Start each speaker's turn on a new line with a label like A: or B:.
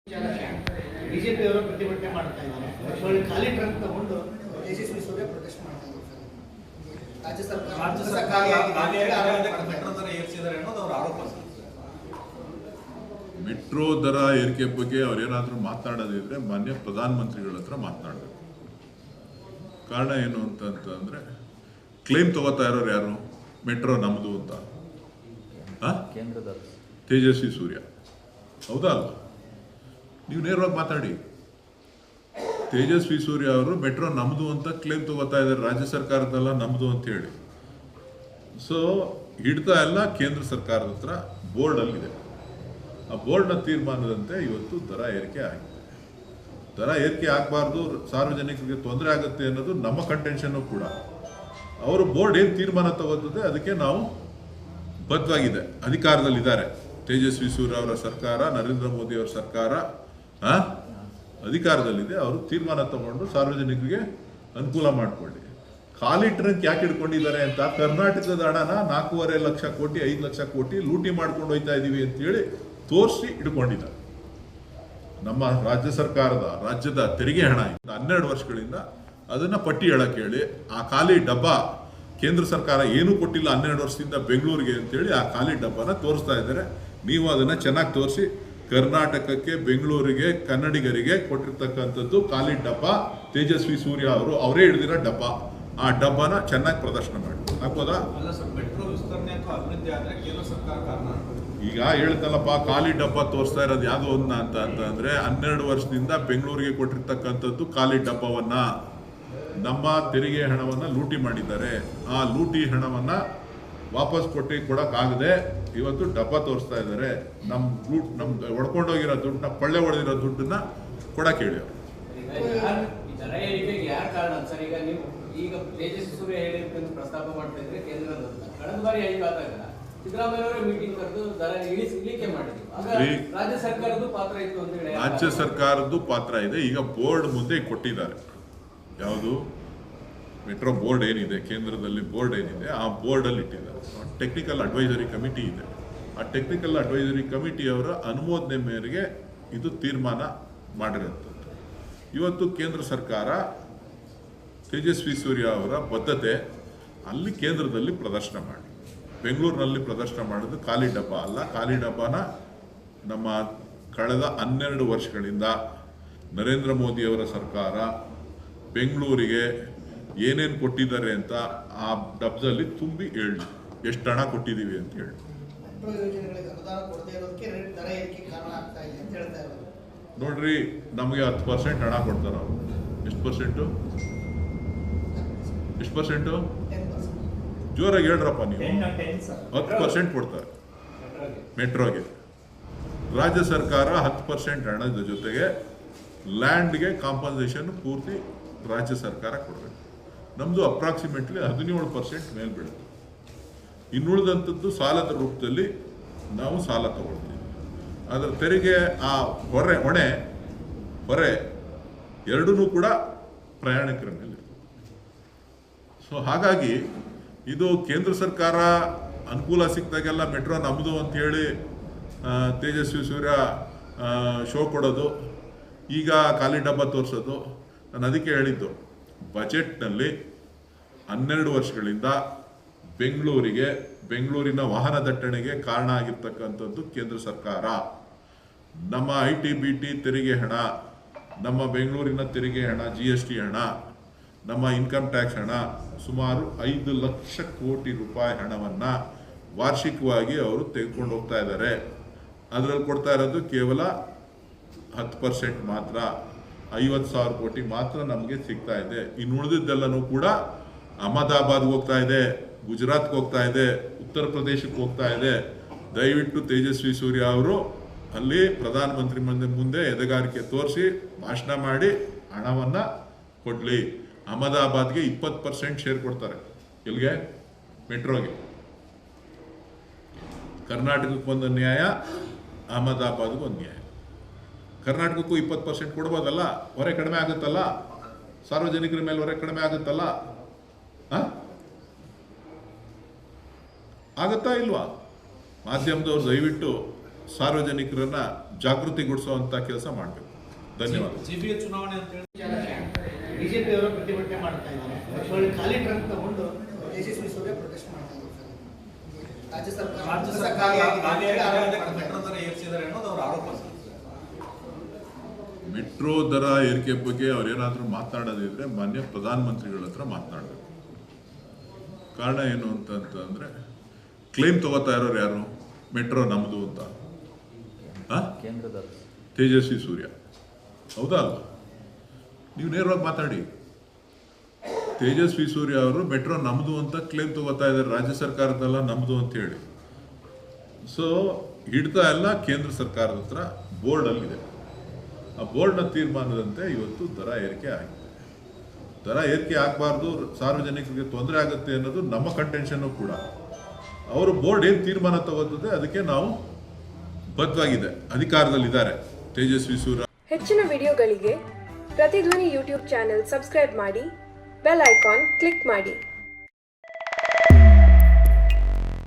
A: BJP ಅವರು ಪ್ರತಿಭಟನೆ ಮಾಡ್ತಾ ಇದ್ದಾರೆ. ಖಾಲಿ ಟ್ರಕ್ ತಗೊಂಡು ಯಶಸ್ವಿ ಸೂರ್ಯ ಪ್ರೊಟೆಸ್ಟ್ ಮಾಡ್ತಾ ಇದ್ದಾರೆ. ರಾಜ್ಯ
B: ಮೆಟ್ರೋ ದರ ಏರಿಕೆ ಬಗ್ಗೆ ಅವ್ರೇನಾದ್ರೂ ಮಾತನಾಡೋದಿದ್ರೆ ಮಾನ್ಯ ಪ್ರಧಾನಮಂತ್ರಿಗಳ ಹತ್ರ ಮಾತನಾಡಬೇಕು. ಕಾರಣ ಏನು ಅಂತಂದ್ರೆ ಕ್ಲೈಮ್ ತಗೋತಾ ಇರೋರು ಯಾರು? ಮೆಟ್ರೋ ನಮ್ದು ಅಂತ ತೇಜಸ್ವಿ ಸೂರ್ಯ, ಹೌದಾ ಅಲ್ವಾ? ನೀವು ನೇರವಾಗಿ ಮಾತಾಡಿ. ತೇಜಸ್ವಿ ಸೂರ್ಯ ಅವರು ಮೆಟ್ರೋ ನಮ್ದು ಅಂತ ಕ್ಲೇಮ್ ತಗೋತಾ ಇದ್ದಾರೆ, ರಾಜ್ಯ ಸರ್ಕಾರದಲ್ಲ ನಮ್ದು ಅಂತ ಹೇಳಿ. ಸೊ ಹಿಡ್ತಾ ಎಲ್ಲ ಕೇಂದ್ರ ಸರ್ಕಾರದ ಹತ್ರ ಬೋರ್ಡಲ್ಲಿದೆ. ಆ ಬೋರ್ಡ್ನ ತೀರ್ಮಾನದಂತೆ ಇವತ್ತು ದರ ಏರಿಕೆ ಆಗಿದೆ. ದರ ಏರಿಕೆ ಆಗಬಾರ್ದು, ಸಾರ್ವಜನಿಕರಿಗೆ ತೊಂದರೆ ಆಗುತ್ತೆ ಅನ್ನೋದು ನಮ್ಮ ಕಂಟೆನ್ಷನ್ನು ಕೂಡ. ಅವರು ಬೋರ್ಡ್ ಏನು ತೀರ್ಮಾನ ತಗೋತದೆ ಅದಕ್ಕೆ ನಾವು ಬದ್ಧವಾಗಿದೆ, ಅಧಿಕಾರದಲ್ಲಿದ್ದಾರೆ. ತೇಜಸ್ವಿ ಸೂರ್ಯ ಅವರ ಸರ್ಕಾರ, ನರೇಂದ್ರ ಮೋದಿ ಅವರ ಸರ್ಕಾರ ಅಧಿಕಾರದಲ್ಲಿದೆ. ಅವರು ತೀರ್ಮಾನ ತಗೊಂಡು ಸಾರ್ವಜನಿಕರಿಗೆ ಅನುಕೂಲ ಮಾಡಿಕೊಳ್ಳಿ. ಖಾಲಿ ಟ್ರಕ್ ಯಾಕೆ ಹಿಡ್ಕೊಂಡಿದ್ದಾರೆ ಅಂತ, ಕರ್ನಾಟಕದ ಹಣನ 4.5 ಲಕ್ಷ ಕೋಟಿ 5 ಲಕ್ಷ ಕೋಟಿ ಲೂಟಿ ಮಾಡ್ಕೊಂಡು ಹೋಯ್ತಾ ಇದೀವಿ ಅಂತೇಳಿ ತೋರಿಸಿ ಹಿಡ್ಕೊಂಡಿದ್ದಾರೆ. ನಮ್ಮ ರಾಜ್ಯದ ತೆರಿಗೆ ಹಣ 12 ವರ್ಷಗಳಿಂದ ಅದನ್ನ ಪಟ್ಟಿ ಹೇಳಕ್ಕೆ ಹೇಳಿ, ಆ ಖಾಲಿ ಡಬ್ಬ ಕೇಂದ್ರ ಸರ್ಕಾರ ಏನೂ ಕೊಟ್ಟಿಲ್ಲ 12 ವರ್ಷದಿಂದ ಬೆಂಗಳೂರಿಗೆ ಅಂತೇಳಿ ಆ ಖಾಲಿ ಡಬ್ಬನ ತೋರಿಸ್ತಾ ಇದ್ದಾರೆ. ನೀವು ಅದನ್ನ ಚೆನ್ನಾಗಿ ತೋರಿಸಿ, ಕರ್ನಾಟಕಕ್ಕೆ, ಬೆಂಗಳೂರಿಗೆ, ಕನ್ನಡಿಗರಿಗೆ ಕೊಟ್ಟಿರ್ತಕ್ಕಂಥದ್ದು ಖಾಲಿ ಡಬ್ಬ. ತೇಜಸ್ವಿ ಸೂರ್ಯ ಅವರೇ ಹಿಡಿದಿರೋ ಡಬ್ಬ. ಆ ಡಬ್ಬನ ಚೆನ್ನಾಗಿ ಪ್ರದರ್ಶನ ಮಾಡಿ ಹಾಕೋದಾ? ಈಗ ಹೇಳ್ತಲ್ಲಪ್ಪ, ಖಾಲಿ ಡಬ್ಬ ತೋರಿಸ್ತಾ ಇರೋದು ಯಾವ್ದು ಅಂತಂದ್ರೆ 12 ವರ್ಷದಿಂದ ಬೆಂಗಳೂರಿಗೆ ಕೊಟ್ಟಿರ್ತಕ್ಕಂಥದ್ದು ಖಾಲಿ ಡಬ್ಬವನ್ನ, ನಮ್ಮ ತೆರಿಗೆ ಹಣವನ್ನ ಲೂಟಿ ಮಾಡಿದ್ದಾರೆ. ಆ ಲೂಟಿ ಹಣವನ್ನ ವಾಪಸ್ ಕೊಡಕ್ಕಾಗದೆ ಇವತ್ತು ಡಬ್ಬ ತೋರಿಸ್ತಾ ಇದ್ದಾರೆ. ನಮ್ದು ಹೊಡ್ಕೊಂಡೋಗಿರೋ ದುಡ್ಡನ್ನ, ಪಳ್ಳೆ ಹೊಡೆದಿರೋ ದುಡ್ಡನ್ನ ಕೊಡಕ್ಕೆ ಹೇಳಿ.
C: ಈಗ ತೇಜಸ್ವಿ ಸೂರ್ಯ ಹೇಳಿಕೊಂಡು ಪ್ರಸ್ತಾಪ ಮಾಡ್ತಾ ಇದ್ರೆ ಕೇಂದ್ರದ ಕಳೆದ ಬಾರಿ ಹೇಳಿದಾಗ ಸಿದ್ದರಾಮಯ್ಯ ಅವರೇ ಮೀಟಿಂಗ್ ಕರೆದು ದರ ಇಳಿಕೆ ಮಾಡಿದ್ರು. ರಾಜ್ಯ ಸರ್ಕಾರದ ಪಾತ್ರ ಇತ್ತು ಅಂತ ಹೇಳಿ.
B: ರಾಜ್ಯ ಸರ್ಕಾರದ್ದು ಪಾತ್ರ ಇದೆ. ಈಗ ಬೋರ್ಡ್ ಮುಂದೆ ಕೊಟ್ಟಿದ್ದಾರೆ. ಯಾವುದು ಮೆಟ್ರೋ ಬೋರ್ಡ್ ಏನಿದೆ, ಕೇಂದ್ರದಲ್ಲಿ ಬೋರ್ಡ್ ಏನಿದೆ, ಆ ಬೋರ್ಡಲ್ಲಿ ಇಟ್ಟಿದ್ದಾರೆ. ಟೆಕ್ನಿಕಲ್ ಅಡ್ವೈಸರಿ ಕಮಿಟಿ ಇದೆ. ಆ ಟೆಕ್ನಿಕಲ್ ಅಡ್ವೈಸರಿ ಕಮಿಟಿಯವರ ಅನುಮೋದನೆ ಮೇರೆಗೆ ಇದು ತೀರ್ಮಾನ ಮಾಡಿರುವಂಥದ್ದು. ಇವತ್ತು ಕೇಂದ್ರ ಸರ್ಕಾರ ತೇಜಸ್ವಿ ಸೂರ್ಯ ಅವರ ಬದ್ಧತೆ ಅಲ್ಲಿ ಕೇಂದ್ರದಲ್ಲಿ ಪ್ರದರ್ಶನ ಮಾಡಿ, ಬೆಂಗಳೂರಿನಲ್ಲಿ ಪ್ರದರ್ಶನ ಮಾಡೋದು ಖಾಲಿ ಡಬ್ಬ ಅಲ್ಲ. ಖಾಲಿ ಡಬ್ಬನ ನಮ್ಮ ಕಳೆದ 12 ವರ್ಷಗಳಿಂದ ನರೇಂದ್ರ ಮೋದಿ ಅವರ ಸರ್ಕಾರ ಬೆಂಗಳೂರಿಗೆ ಏನೇನು ಕೊಟ್ಟಿದ್ದಾರೆ ಅಂತ ಆ ಡಬ್ಬದಲ್ಲಿ ತುಂಬಿ ಹೇಳಿ, ಎಷ್ಟು ಹಣ ಕೊಟ್ಟಿದ್ದೀವಿ ಅಂತ ಹೇಳಿ. ನೋಡ್ರಿ, ನಮಗೆ 10% ಹಣ ಕೊಡ್ತಾರೆ ಅವರು. ಎಷ್ಟು ಪರ್ಸೆಂಟು? ಜೋರಾಗಿ ಹೇಳ್ರಪ್ಪ ನೀವು. 10% ಕೊಡ್ತಾರೆ ಮೆಟ್ರೋಗೆ. ರಾಜ್ಯ ಸರ್ಕಾರ 10% ಹಣದ ಜೊತೆಗೆ ಲ್ಯಾಂಡ್ಗೆ ಕಾಂಪನ್ಸೇಷನ್ ಪೂರ್ತಿ ರಾಜ್ಯ ಸರ್ಕಾರ ಕೊಡಬೇಕು. ನಮ್ದು ಅಪ್ರಾಕ್ಸಿಮೇಟ್ಲಿ 17% ಮೇಲೆ ಬೀಳುತ್ತೆ. ಇನ್ನುಳಿದಂಥದ್ದು ಸಾಲದ ರೂಪದಲ್ಲಿ ನಾವು ಸಾಲ ತಗೊಳ್ತೀವಿ. ಅದರ ತೆರಿಗೆ, ಆ ಹೊರೆ ಎರಡೂ ಕೂಡ ಪ್ರಯಾಣಿಕರ ಮೇಲೆ. ಸೊ ಹಾಗಾಗಿ ಇದು ಕೇಂದ್ರ ಸರ್ಕಾರ ಅನುಕೂಲ ಸಿಕ್ತಾಗೆಲ್ಲ ಮೆಟ್ರೋ ನಮ್ಮದು ಅಂತ ಹೇಳಿ ತೇಜಸ್ವಿ ಸೂರ್ಯ ಶೋ ಕೊಡೋದು, ಈಗ ಖಾಲಿ ಡಬ್ಬ ತೋರಿಸೋದು. ನಾನು ಅದಕ್ಕೆ ಹೇಳಿದ್ದು, ಬಜೆಟ್ನಲ್ಲಿ 12 ವರ್ಷಗಳಿಂದ ಬೆಂಗಳೂರಿನ ವಾಹನ ದಟ್ಟಣೆಗೆ ಕಾರಣ ಆಗಿರ್ತಕ್ಕಂಥದ್ದು ಕೇಂದ್ರ ಸರ್ಕಾರ. ನಮ್ಮ ITBT ತೆರಿಗೆ ಹಣ, ನಮ್ಮ ಬೆಂಗಳೂರಿನ ತೆರಿಗೆ ಹಣ, GST ಹಣ, ನಮ್ಮ ಇನ್ಕಮ್ ಟ್ಯಾಕ್ಸ್ ಹಣ, ಸುಮಾರು 5 ಲಕ್ಷ ಕೋಟಿ ರೂಪಾಯಿ ಹಣವನ್ನು ವಾರ್ಷಿಕವಾಗಿ ಅವರು ತೆಗೆದುಕೊಂಡು ಹೋಗ್ತಾ ಇದ್ದಾರೆ. ಅದರಲ್ಲಿ ಕೊಡ್ತಾ ಇರೋದು ಕೇವಲ 10% ಮಾತ್ರ. 50,000 ಕೋಟಿ ಮಾತ್ರ ನಮಗೆ ಸಿಗ್ತಾ ಇದೆ. ಇನ್ನು ಉಳಿದಿದ್ದೆಲ್ಲನೂ ಕೂಡ ಅಹಮದಾಬಾದ್ಗೆ ಹೋಗ್ತಾ ಇದೆ, ಗುಜರಾತ್ಗೆ ಹೋಗ್ತಾ ಇದೆ, ಉತ್ತರ ಪ್ರದೇಶಕ್ಕೆ ಹೋಗ್ತಾ ಇದೆ. ದಯವಿಟ್ಟು ತೇಜಸ್ವಿ ಸೂರ್ಯ ಅವರು ಅಲ್ಲಿ ಪ್ರಧಾನಮಂತ್ರಿ ಮುಂದೆ ಎದೆಗಾರಿಕೆ ತೋರಿಸಿ ಭಾಷಣ ಮಾಡಿ ಹಣವನ್ನು ಕೊಡಲಿ. ಅಹಮದಾಬಾದ್ಗೆ 20% ಶೇರ್ ಕೊಡ್ತಾರೆ. ಎಲ್ಲಿಗೆ? ಮೆಟ್ರೋಗೆ. ಕರ್ನಾಟಕಕ್ಕೆ ಒಂದು ನ್ಯಾಯ, ಅಹಮದಾಬಾದ್ಗೆ ಒಂದು ನ್ಯಾಯ. ಕರ್ನಾಟಕಕ್ಕೂ 20% ಕೊಡ್ಬೋದಲ್ಲ? ಹೊರೆ ಕಡಿಮೆ ಆಗುತ್ತಲ್ಲ, ಸಾರ್ವಜನಿಕರ ಮೇಲೆ ಹೊರೆ ಕಡಿಮೆ ಆಗುತ್ತಲ್ಲ. ಆಗುತ್ತಾ ಇಲ್ವಾ? ಮಾಧ್ಯಮದವ್ರು ದಯವಿಟ್ಟು ಸಾರ್ವಜನಿಕರನ್ನ ಜಾಗೃತಿಗೊಳಿಸುವಂಥ ಕೆಲಸ ಮಾಡಬೇಕು. ಧನ್ಯವಾದ.
D: ಜಿಬಿಎ ಚುನಾವಣೆ ಅಂತ ಹೇಳಿ
A: ಬಿಜೆಪಿ ಅವರು ಪ್ರತಿಭಟನೆ ಮಾಡ್ತಾ ಇದ್ದಾರೆ. ಒಳ್ಳೆ ಖಾಲಿ ಟ್ರಕ್ ತಗೊಂಡು ಯಶಸ್ವಿ ಸೂರ್ಯ ಪ್ರೊಟೆಸ್ಟ್ ಮಾಡ್ತಾ ಇದ್ದಾರೆ. ರಾಜ್ಯ ಸರ್ಕಾರ
D: ಮೆಟ್ರೋ ದರ ಏರಿಸಿದ್ದಾರೆ ಅನ್ನೋದು ಅವರ ಆರೋಪ ಸರ್.
B: ಮೆಟ್ರೋ ದರ ಏರಿಕೆ ಬಗ್ಗೆ ಅವ್ರೇನಾದರೂ ಮಾತನಾಡೋದಿದ್ರೆ ಮಾನ್ಯ ಪ್ರಧಾನಮಂತ್ರಿಗಳ ಹತ್ರ ಮಾತನಾಡಬೇಕು. ಕಾರಣ ಏನು ಅಂತಂದ್ರೆ ಕ್ಲೇಮ್ ತಗೋತಾ ಇರೋರು ಯಾರು? ಮೆಟ್ರೋ ನಮ್ಮದು ಅಂತ ತೇಜಸ್ವಿ ಸೂರ್ಯ, ಹೌದಾ ಅಲ್ವಾ? ನೀವು ನೇರವಾಗಿ ಮಾತಾಡಿ. ತೇಜಸ್ವಿ ಸೂರ್ಯ ಅವರು ಮೆಟ್ರೋ ನಮ್ಮದು ಅಂತ ಕ್ಲೇಮ್ ತಗೋತಾ ಇದ್ದಾರೆ, ರಾಜ್ಯ ಸರ್ಕಾರದಲ್ಲ ನಮ್ಮದು ಅಂತ ಹೇಳಿ. ಸೊ ಹಿಡ್ತಾ ಎಲ್ಲ ಕೇಂದ್ರ ಸರ್ಕಾರದ ಹತ್ರ ಬೋರ್ಡಲ್ಲಿದೆ. ಆ ಬೋರ್ಡ್ನ ತೀರ್ಮಾನದಂತೆ ಇವತ್ತು ದರ ಏರಿಕೆ ಆಗಿದೆ. ದರ ಏರಿಕೆ ಆಗಬಾರ್ದು, ಸಾರ್ವಜನಿಕರಿಗೆ ತೊಂದರೆ ಆಗುತ್ತೆ ಅನ್ನೋದು ನಮ್ಮ ಕಂಟೆನ್ಷನ್ನು ಕೂಡ. ಅವರು ಬೋರ್ಡ್ ಏನು ತೀರ್ಮಾನ ತಗೋತದೆ ಅದಕ್ಕೆ ನಾವು ಬದ್ಧವಾಗಿದೆ, ಅಧಿಕಾರದಲ್ಲಿದ್ದಾರೆ ತೇಜಸ್ವಿ ಸೂರ್ಯ.
E: ಹೆಚ್ಚಿನ ವಿಡಿಯೋಗಳಿಗೆ ಪ್ರತಿಧ್ವನಿ ಯೂಟ್ಯೂಬ್ ಚಾನೆಲ್ ಸಬ್ಸ್ಕ್ರೈಬ್ ಮಾಡಿ, ಬೆಲ್ ಐಕಾನ್ ಕ್ಲಿಕ್ ಮಾಡಿ.